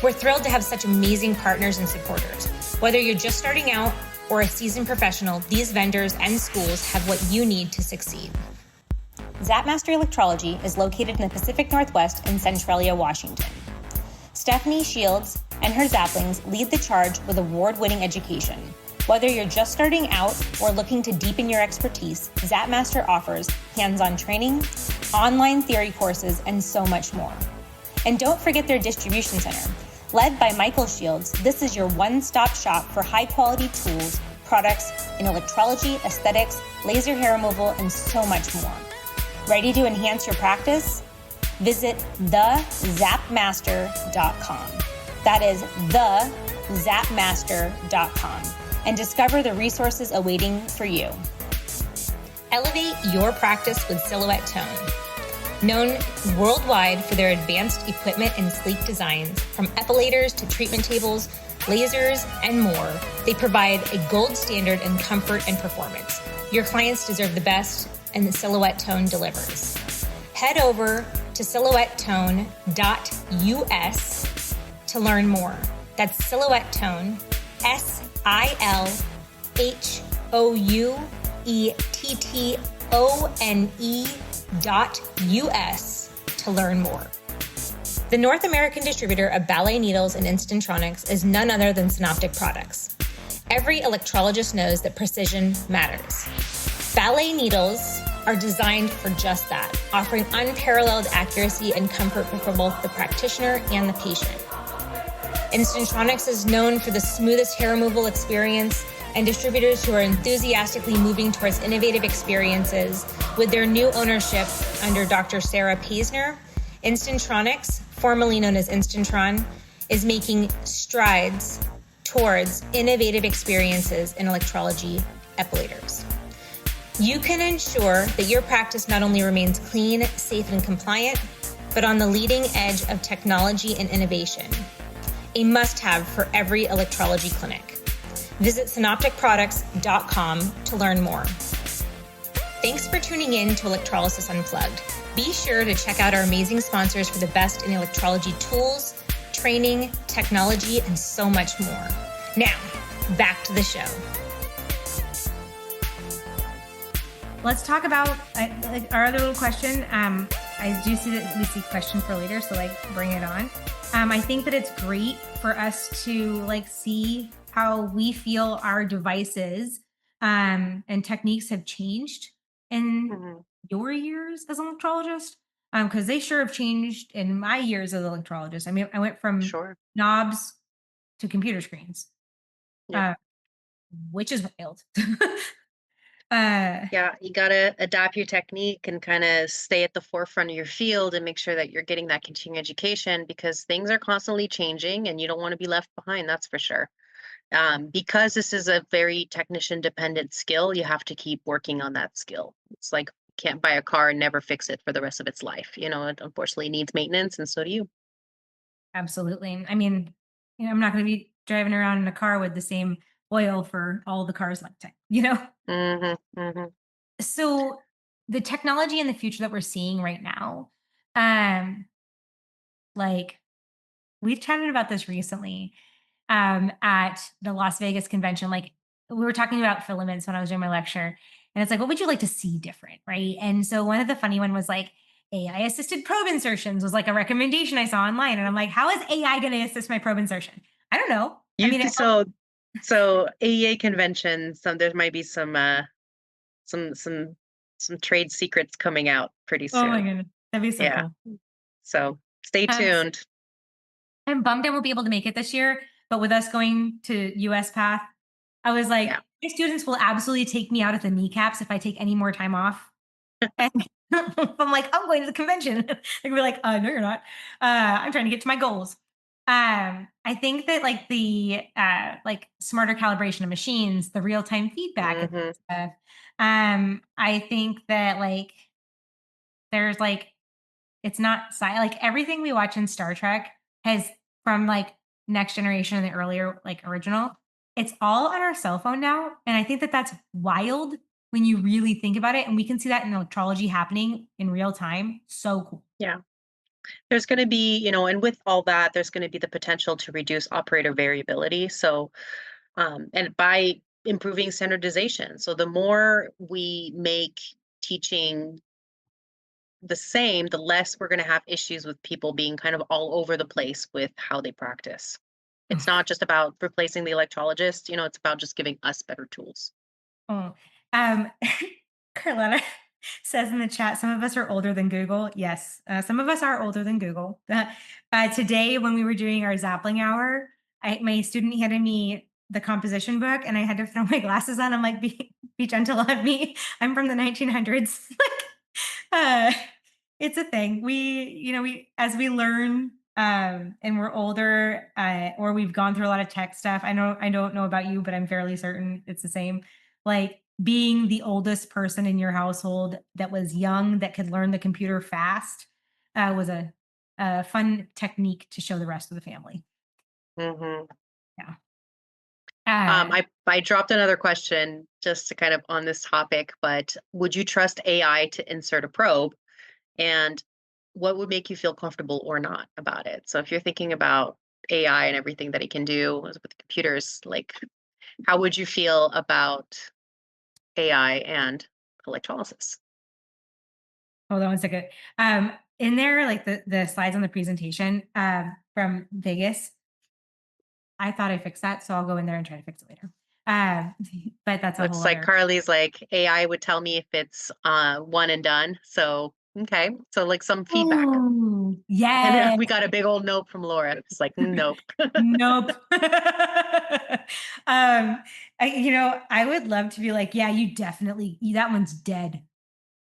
We're thrilled to have such amazing partners and supporters. Whether you're just starting out or a seasoned professional, these vendors and schools have what you need to succeed. Zapmaster Electrology is located in the Pacific Northwest in Centralia, Washington. Stephanie Shields and her Zaplings lead the charge with award-winning education. Whether you're just starting out or looking to deepen your expertise, Zapmaster offers hands-on training, online theory courses, and so much more. And don't forget their distribution center. Led by Michael Shields, this is your one-stop shop for high-quality tools, products in electrology, aesthetics, laser hair removal, and so much more. Ready to enhance your practice? Visit thezapmaster.com. That is thezapmaster.com, and discover the resources awaiting for you. Elevate your practice with Silhouette Tone. Known worldwide for their advanced equipment and sleek designs, from epilators to treatment tables, lasers, and more, they provide a gold standard in comfort and performance. Your clients deserve the best, and the Silhouette Tone delivers. Head over to silhouettetone.us to learn more. That's Silhouette Tone, SILHOUETTONE.US to learn more. The North American distributor of ballet needles and Instantronics is none other than Synoptic Products. Every electrologist knows that precision matters. Ballet needles are designed for just that, offering unparalleled accuracy and comfort for both the practitioner and the patient. Instantronics is known for the smoothest hair removal experience, and distributors who are enthusiastically moving towards innovative experiences with their new ownership under Dr. Sarah Paisner. Instantronics, formerly known as Instantron, is making strides towards innovative experiences in electrology epilators. You can ensure that your practice not only remains clean, safe, and compliant, but on the leading edge of technology and innovation. A must-have for every electrology clinic. Visit synopticproducts.com to learn more. Thanks for tuning in to Electrolysis Unplugged. Be sure to check out our amazing sponsors for the best in electrology tools, training, technology, and so much more. Now, back to the show. Let's talk about our other little question. I do see that we see question for later, so bring it on. I think that it's great for us to see how we feel our devices and techniques have changed in your years as an electrologist, because they sure have changed in my years as an electrologist. I mean, I went from knobs to computer screens, which is wild. Yeah, you got to adapt your technique and kind of stay at the forefront of your field and make sure that you're getting that continuing education, because things are constantly changing and you don't want to be left behind, that's for sure. Because this is a very technician dependent skill, you have to keep working on that skill. It's like you can't buy a car and never fix it for the rest of its life. You know, it unfortunately needs maintenance, and so do you. Absolutely. I mean, I'm not going to be driving around in a car with the same oil for all the cars lifetime, So the technology in the future that we're seeing right now, we've chatted about this recently at the Las Vegas convention. We were talking about filaments when I was doing my lecture, and it's what would you like to see different, right? And so one of the funny one was AI assisted probe insertions was a recommendation I saw online, and I'm how is AI going to assist my probe insertion? I don't know. So AEA conventions, there might be some trade secrets coming out pretty soon. Oh my goodness, that'd be so cool. So stay tuned. I'm bummed I won't be able to make it this year, but with us going to USPATH, I was my students will absolutely take me out at the kneecaps if I take any more time off. And I'm I'm going to the convention. We're no, you're not. I'm trying to get to my goals. I think that the smarter calibration of machines, the real-time feedback and stuff. I think that there's it's not everything we watch in Star Trek has, from Next Generation and the earlier original, it's all on our cell phone now, and I think that that's wild when you really think about it, and we can see that in electrology happening in real time. So cool. Yeah. There's going to be, and with all that, there's going to be the potential to reduce operator variability. So, and by improving standardization. So the more we make teaching the same, the less we're going to have issues with people being kind of all over the place with how they practice. It's not just about replacing the electrologist, it's about just giving us better tools. Oh, um, Carletta says in the chat, some of us are older than Google. Yes, some of us are older than Google. Today, when we were doing our Zappling hour, my student handed me the composition book, and I had to throw my glasses on. I'm like, be gentle on me. I'm from the 1900s. It's a thing. We as we learn, and we're older, or we've gone through a lot of tech stuff. I don't know about you, but I'm fairly certain it's the same. Like being the oldest person in your household that was young, that could learn the computer fast, was a fun technique to show the rest of the family. Hmm. Yeah. I dropped another question just to kind of on this topic, but would you trust AI to insert a probe? And what would make you feel comfortable or not about it? So if you're thinking about AI and everything that it can do with computers, like how would you feel about AI and electrolysis? Hold on one second. In there, like the slides on the presentation, from Vegas, I thought I fixed that, so I'll go in there and try to fix it later. But that's a Looks whole like other. Carly's like AI would tell me if it's one and done. So okay, so like some feedback. Ooh, And yes. we got a big old note from Laura. It's like nope. Nope. I would love to be like, yeah, you definitely, that one's dead.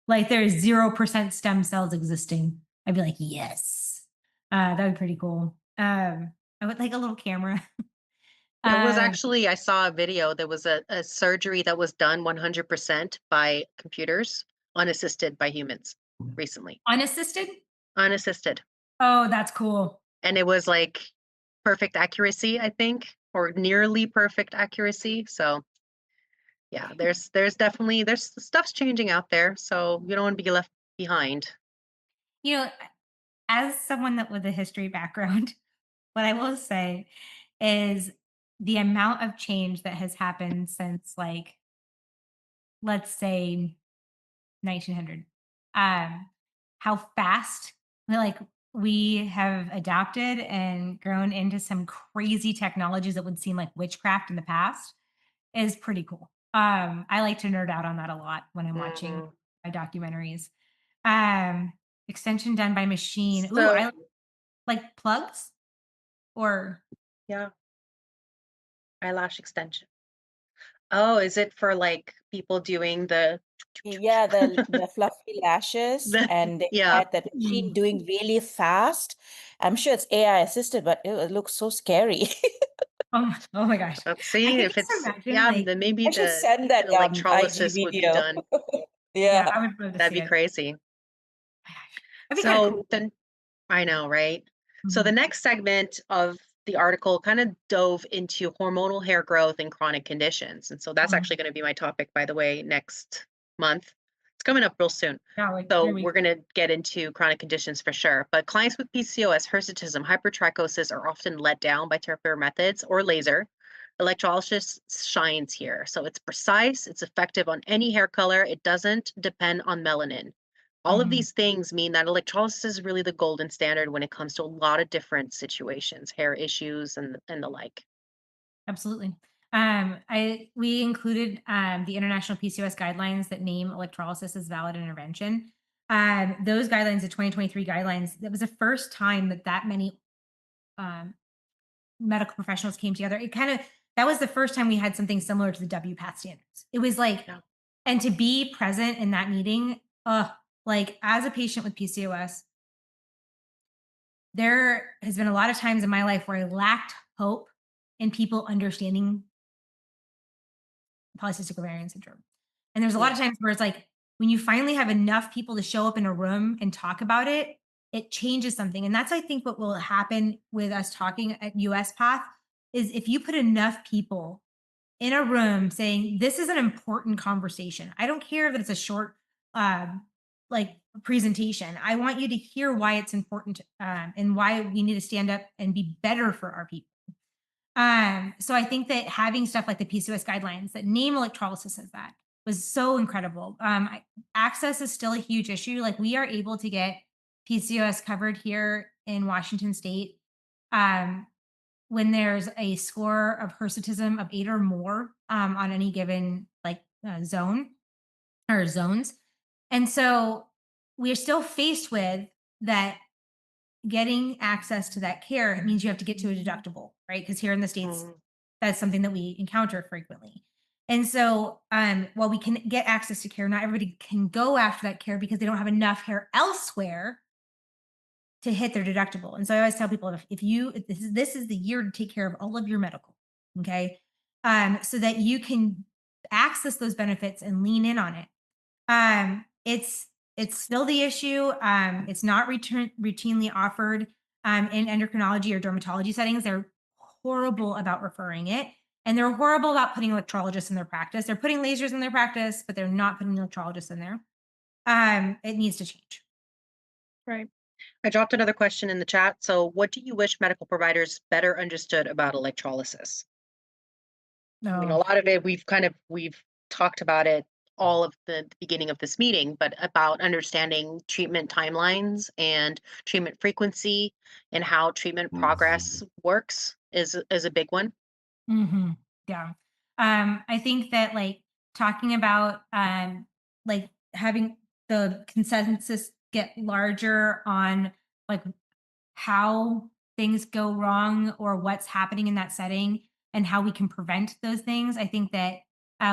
Like there's 0% stem cells existing. I'd be like, yes. That would be pretty cool. I would like a little camera. There was Um, actually, I saw a video. There was a surgery that was done 100% by computers, unassisted by humans recently. Unassisted? Unassisted. Oh, that's cool. And it was like perfect accuracy, I think, or nearly perfect accuracy. So yeah, there's definitely there's stuff's changing out there. So you don't want to be left behind. You know, as someone that with a history background, what I will say is the amount of change that has happened since, like, let's say 1900, how fast we have adapted and grown into some crazy technologies that would seem like witchcraft in the past is pretty cool. I like to nerd out on that a lot when I'm watching Mhm. my documentaries. Um, Extension done by machine. Ooh, So I like plugs or yeah, eyelash extension. Oh, is it for like people doing the Yeah, the fluffy lashes, the and they yeah. had that machine mm, doing really fast. I'm sure it's AI assisted, but it looks so scary. oh my gosh. Let's I see can if just it's imagine yeah, like, then maybe I should the send that IG electrolysis would be video. done. yeah, Yeah. I would love to That'd see be it. crazy. That'd be kind of So cool. then I know, right? So the Mhm. next segment of the article kind of dove into hormonal hair growth and chronic conditions. And so that's Mhm. actually going to be my topic, by the way, next month. It's coming up real soon. Yeah, like So 3 we're weeks. going to get into chronic conditions for sure. But clients with PCOS, hirsutism, hypertrichosis are often let down by therapeutic methods or laser. Electrolysis shines here. So it's precise, it's effective on any hair color. It doesn't depend on melanin. All of Mhm. these things mean that electrolysis is really the golden standard when it comes to a lot of different situations, hair issues and the like. Absolutely. We included the international PCOS guidelines that name electrolysis as valid intervention. Those guidelines, the 2023 guidelines, that was the first time that many um, medical professionals came together. That was the first time we had something similar to the WPATH standards. It was like, Yeah. and to be present in that meeting, like as a patient with PCOS, there has been a lot of times in my life where I lacked hope in people understanding polycystic ovarian syndrome. And there's a lot Yeah. of times where it's like when you finally have enough people to show up in a room and talk about it, it changes something. And that's, I think, what will happen with us talking at USPATH is if you put enough people in a room saying, this is an important conversation. I don't care that it's a short, like presentation. I want you to hear why it's important, and why we need to stand up and be better for our people. So I think that having stuff like the PCOS guidelines that name electrolysis as that was so incredible. Access is still a huge issue. Like, we are able to get PCOS covered here in Washington State when there's a score of hirsutism of 8 or more on any given zone or zones. And so we're still faced with that. Getting access to that care means you have to get to a deductible, right? Because here in the States, that's something that we encounter frequently. And so while we can get access to care, not everybody can go after that care because they don't have enough care elsewhere to hit their deductible. And so I always tell people, if this is the year to take care of all of your medical, okay, so that you can access those benefits and lean in on it. It's still the issue. It's not routinely offered in endocrinology or dermatology settings. They're horrible about referring it, and they're horrible about putting electrologists in their practice. They're putting lasers in their practice, but they're not putting electrologists in there. It needs to change. Right. I dropped another question in the chat. So, what do you wish medical providers better understood about electrolysis? I mean, a No. lot of it we've talked about it all of the beginning of this meeting, but about understanding treatment timelines and treatment frequency and how treatment progress works is a big one. Hmm. Yeah. I think that talking about having the consensus get larger on like how things go wrong or what's happening in that setting and how we can prevent those things. I think that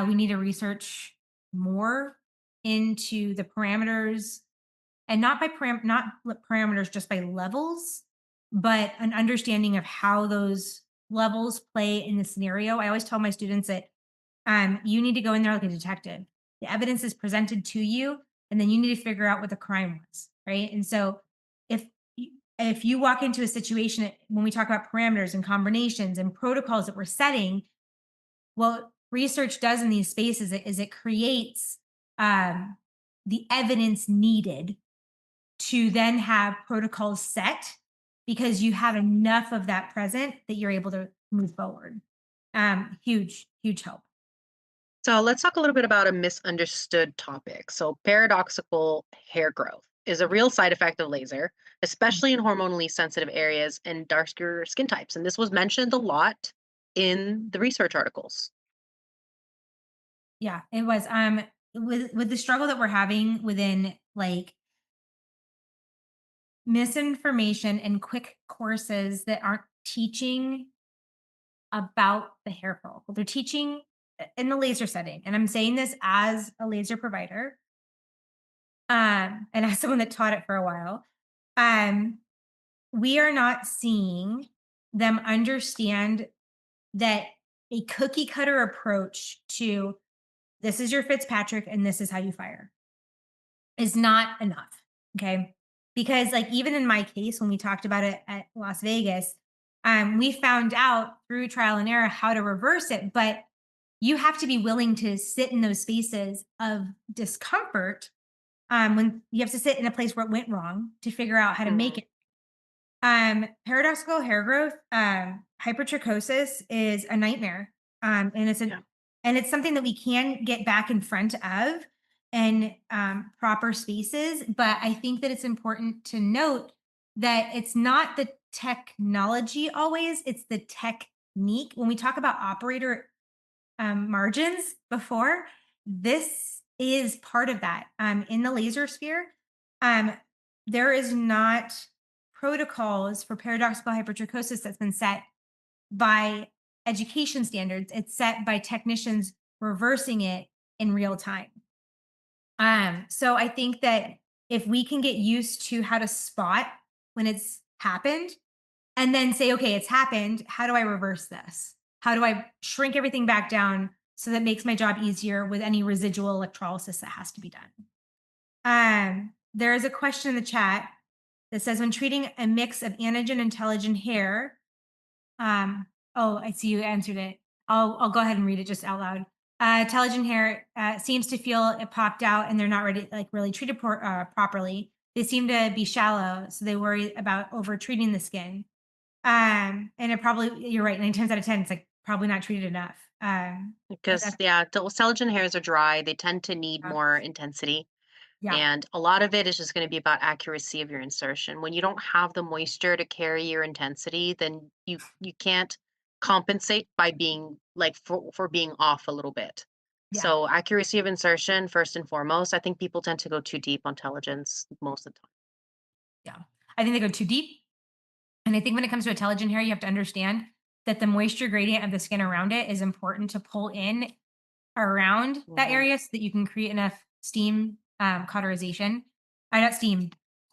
we need to research more into the parameters, and not by parameters, just by levels, but an understanding of how those levels play in the scenario. I always tell my students that you need to go in there like a detective. The evidence is presented to you, and then you need to figure out what the crime was, right? And so if if you walk into a situation, when we talk about parameters and combinations and protocols that we're setting, what research does in these spaces is it creates the evidence needed to then have protocols set, because you have enough of that present that you're able to move forward. Huge help. So let's talk a little bit about a misunderstood topic. So paradoxical hair growth is a real side effect of laser, especially in hormonally sensitive areas and darker skin types. And this was mentioned a lot in the research articles. Yeah, it was. With the struggle that we're having within misinformation and quick courses that aren't teaching about the hair follicle. They're teaching in the laser setting. And I'm saying this as a laser provider, and as someone that taught it for a while. We are not seeing them understand that a cookie cutter approach to this is your Fitzpatrick and this is how you fire is not enough. Okay. Because even in my case, when we talked about it at Las Vegas, we found out through trial and error how to reverse it, but you have to be willing to sit in those spaces of discomfort, when you have to sit in a place where it went wrong to figure out how to make it. Paradoxical hair growth, hypertrichosis is a nightmare. And it's something that we can get back in front of in proper spaces. But I think that it's important to note that it's not the technology always, it's the technique. When we talk about operator margins before, this is part of that. In the laser sphere, there is not protocols for paradoxical hypertrichosis that's been set by education standards. It's set by technicians reversing it in real time. So I think that if we can get used to how to spot when it's happened and then say, okay, it's happened, how do I reverse this? How do I shrink everything back down so that makes my job easier with any residual electrolysis that has to be done? There is a question in the chat that says, when treating a mix of anagen and telogen hair, oh, I see you answered it. I'll go ahead and read it just out loud. Telogen hair seems to feel it popped out and they're not ready, like really treated properly. They seem to be shallow, so they worry about over treating the skin. And it probably, you're right, 9 times out of 10, it's like probably not treated enough. But Because yeah, the telogen hairs are dry. They tend to need uh, more intensity. yeah, And a lot of it is just going to be about accuracy of your insertion. When you don't have the moisture to carry your intensity, then you can't compensate by being like for being off a little bit. yeah, So accuracy of insertion first and foremost. I think people tend to go too deep on telogens most of the time. yeah. I think they go too deep. And I think when it comes to a telogen hair, you have to understand that the moisture gradient of the skin around it is important to pull in around that Mhm. area so that you can create enough steam cauterization. Not steam,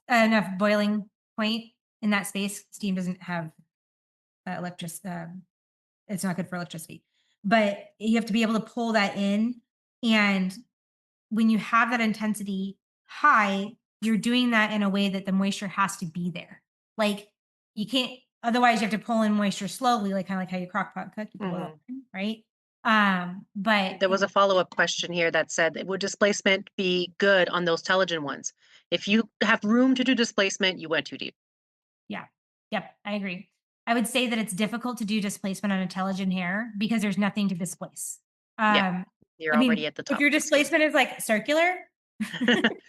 enough boiling point in that space. Steam doesn't have electric. It's not good for electricity, but you have to be able to pull that in. And when you have that intensity high, you're doing that in a way that the moisture has to be there. Like you can't, otherwise you have to pull in moisture slowly, like kind of like how you crock pot cook, you pull it Mhm. in, right? But There was a follow-up question here that said, would displacement be good on those telogen ones? If you have room to do displacement, you went too deep. yeah, yep, I agree. I would say that it's difficult to do displacement on intelligent hair because there's nothing to displace. Yeah, Um, you're I already mean, at the if top your of the scale. displacement is like circular,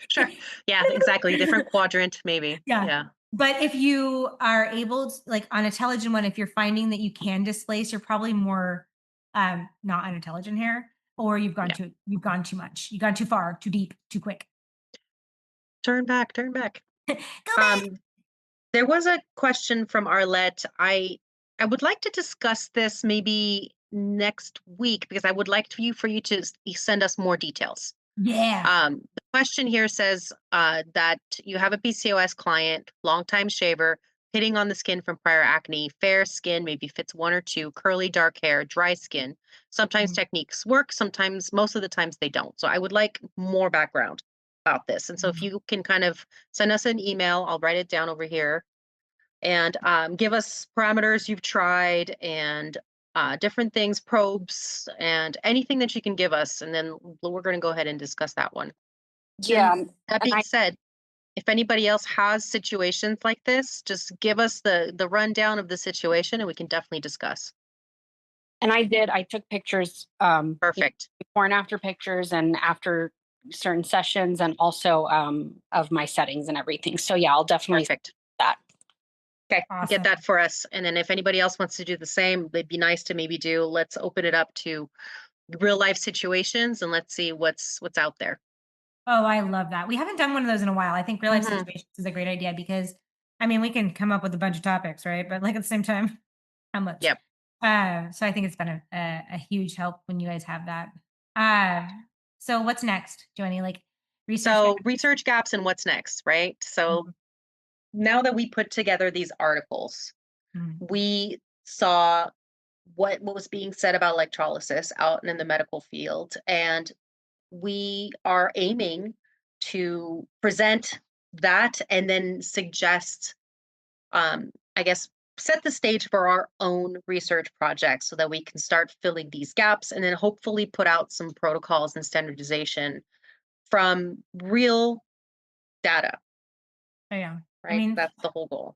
Sure. Yeah, exactly. Different quadrant, maybe. yeah. Yeah. But if you are able to, like on intelligent one, if you're finding that you can displace, you're probably more not on intelligent hair, or Yeah. you've gone too much. You've gone too far, too deep, too quick. Turn back, turn back. Go back. Um, there was a question from Arlette. I would like to discuss this maybe next week because I would like for you to send us more details. Yeah. The question here says that you have a PCOS client, longtime shaver, hitting on the skin from prior acne, fair skin, maybe fits one or two, curly dark hair, dry skin. Sometimes Mhm. techniques work, sometimes, most of the times they don't. So I would like more background about this. And so if Mhm. you can kind of send us an email, I'll write it down over here and give us parameters you've tried and different things, probes, and anything that you can give us. And then we're going to go ahead and discuss that one. Yeah, And that and being said, if anybody else has situations like this, just give us the rundown of the situation and we can definitely discuss. I took pictures, Perfect. before and after pictures and after certain sessions and also of my settings and everything. So yeah, I'll definitely Perfect. do that. Okay, Awesome. get that for us. And then if anybody else wants to do the same, it'd be nice to maybe let's open it up to real life situations and let's see what's out there. Oh, I love that. We haven't done one of those in a while. I think real life Mhm. situations is a great idea because I mean we can come up with a bunch of topics, right? But like at the same time, how much? Yep. So I think it's been a huge help when you guys have that. So what's next, Joanie? Like research? So research gaps and what's next, right? So now that we put together these articles, Mhm. we saw what was being said about electrolysis out in the medical field, and we are aiming to present that and then suggest, I guess, set the stage for our own research projects so that we can start filling these gaps and then hopefully put out some protocols and standardization from real data, Oh, yeah. I right? mean, That's the whole goal.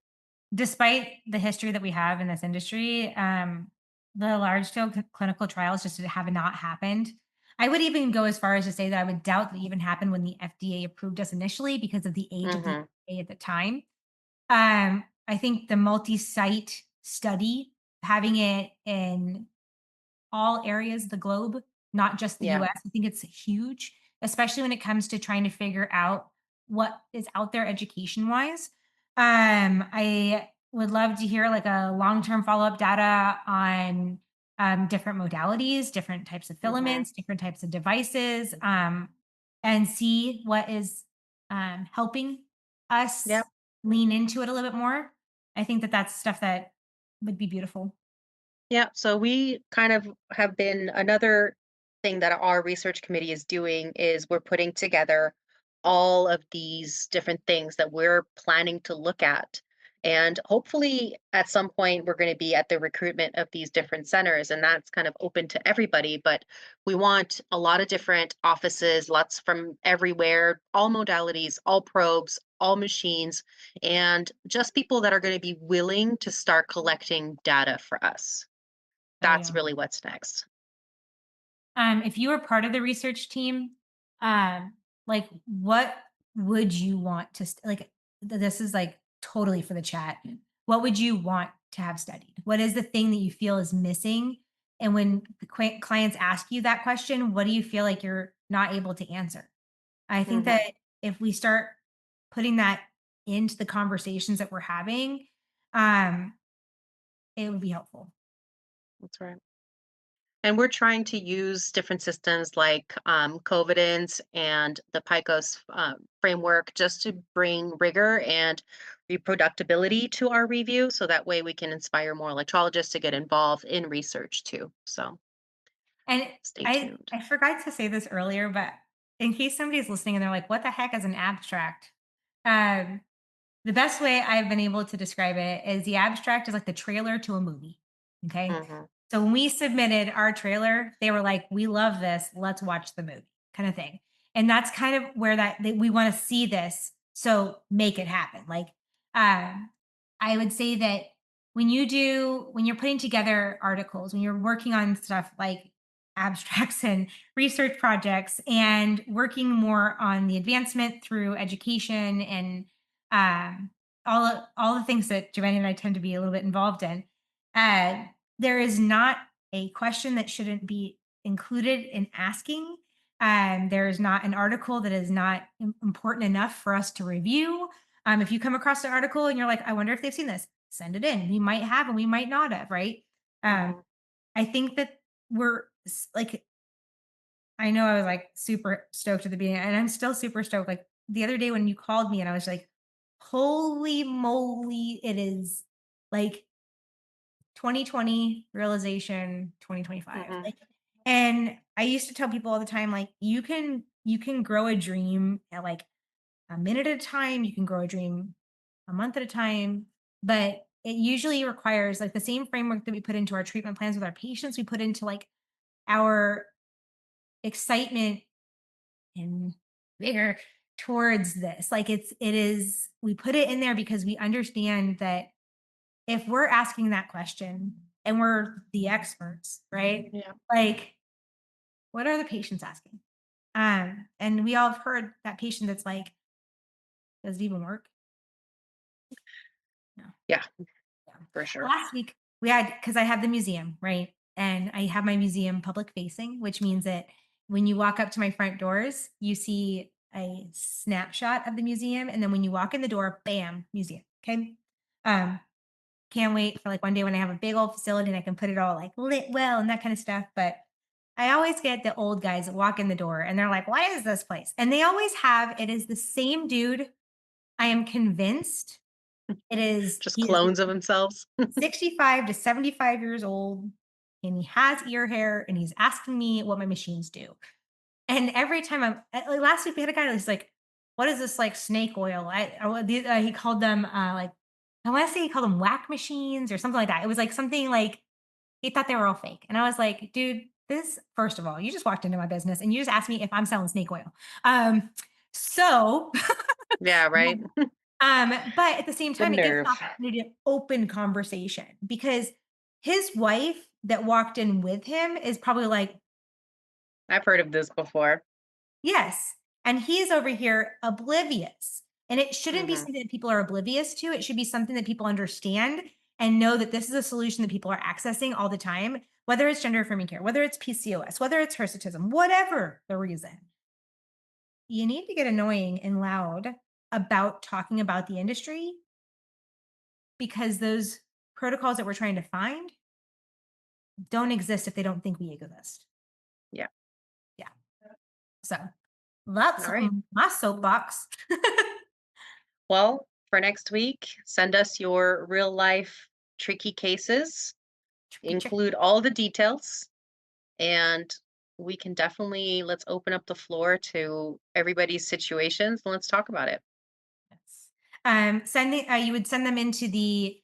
despite the history that we have in this industry, the large scale clinical trials just have not happened. I would even go as far as to say that I would doubt that even happened when the FDA approved us initially because of the age of the Hmm. FDA at the time. I think the multi-site study, having it in all areas of the globe, not just the Yeah. US. I think it's huge, especially when it comes to trying to figure out what is out there education wise. I would love to hear like a long-term follow-up data on different modalities, different types of Hmm. filaments, different types of devices, and see what is helping us Yep. lean into it a little bit more. I think that that's stuff that would be beautiful. Yeah, so we kind of have been another thing that our research committee is doing is we're putting together all of these different things that we're planning to look at And hopefully at some point we're going to be at the recruitment of these different centers, and that's kind of open to everybody. But we want a lot of different offices, lots from everywhere, all modalities, all probes, all machines, and just people that are going to be willing to start collecting data for us. Very That's on. really what's next. If you were part of the research team, like what would you want to this is like totally for the chat. What would you want to have studied? What is the thing that you feel is missing? And when the clients ask you that question, what do you feel like you're not able to answer? I think Mhm. that if we start putting that into the conversations that we're having, um, it would be helpful. That's right. And we're trying to use different systems like Covidence and the PICOS framework just to bring rigor and reproducibility to our review. So that way we can inspire more electrologists to get involved in research too. So And stay I tuned. I forgot to say this earlier, but in case somebody's listening and they're like, "What the heck is an abstract?" Um, the best way I've been able to describe it is the abstract is like the trailer to a movie. Okay. Hmm. So when we submitted our trailer, they were like, "We love this. Let's watch the movie," kind of thing. And that's kind of where we want to see this. So make it happen. Like, um, I would say that when you're putting together articles, when you're working on stuff like abstracts and research projects and working more on the advancement through education and um, all the things that Giovanni and I tend to be a little bit involved in, uh, there is not a question that shouldn't be included in asking. There is not an article that is not important enough for us to review. If you come across an article and you're like, I wonder if they've seen this, send it in. We might have and we might not have, right? Um, Hmm. I think that like, I know I was like super stoked at the beginning, and I'm still super stoked. Like the other day when you called me, and I was like, holy moly, it is like 2020 realization 2025. Hmm. Like, and I used to tell people all the time, like, you can grow a dream at like a minute at a time, you can grow a dream a month at a time, but it usually requires like the same framework that we put into our treatment plans with our patients, we put into like our excitement and vigor towards this. Like we put it in there because we understand that if we're asking that question and we're the experts, right? Yeah. Like, what are the patients asking? And we all have heard that patient that's like, does it even work? No. Yeah, Yeah. for sure. Last week we had because I have the museum, right? And I have my museum public facing, which means that when you walk up to my front doors, you see a snapshot of the museum. And then when you walk in the door, bam, museum. Okay. Um, can't wait for like one day when I have a big old facility and I can put it all like lit well and that kind of stuff. But I always get the old guys that walk in the door and they're like, what is this place? And they always have it is the same dude. I am convinced Just he is clones of themselves. 65 to 75 years old and he has ear hair and he's asking me what my machines do. And every time like last week we had a guy that's like, what is this like snake oil? He called them like, I want to say he called them whack machines or something like that. It was like something like he thought they were all fake. And I was like, dude, this, first of all, you just walked into my business and you just asked me if I'm selling snake oil. So Yeah, right. But at the same The time, it gives an nerve. opportunity to open conversation because his wife that walked in with him is probably like, I've heard of this before. yes. And he's over here oblivious. And it shouldn't be Hmm. something that people are oblivious to. It should be something that people understand and know that this is a solution that people are accessing all the time, whether it's gender affirming care, whether it's PCOS, whether it's hirsutism, whatever the reason. You need to get annoying and loud about talking about the industry because those protocols that we're trying to find don't exist if they don't think we exist. Yeah. Yeah. So that's All right. my soapbox. Well, for next week, send us your real life tricky cases, include all the details, and we can definitely let's open up the floor to everybody's situations and let's talk about it. Yes. You would send them into the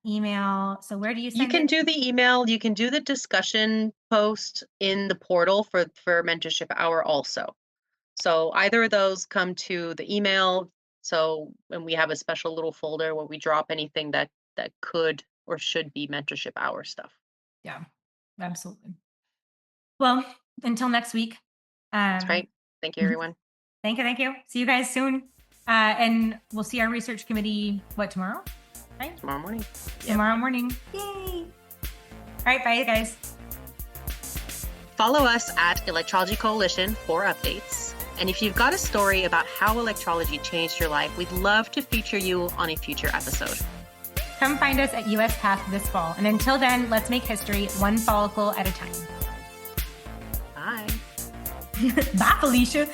email. So where do you send You can it? do the email, you can do the discussion post in the portal for mentorship hour also. So either of those come to the email. So, and we have a special little folder where we drop anything that could or should be mentorship hour stuff. Yeah, absolutely. Well, until next week. That's right. Thank you, everyone. Thank you. Thank you. See you guys soon. And we'll see our research committee, tomorrow? Right? Tomorrow morning. Tomorrow morning. Yay. All right. Bye, guys. Follow us at Electrology Coalition for updates. And if you've got a story about how electrology changed your life, we'd love to feature you on a future episode. Come find us at USPATH this fall. And until then, let's make history one follicle at a time. Bye. Bye, Felicia.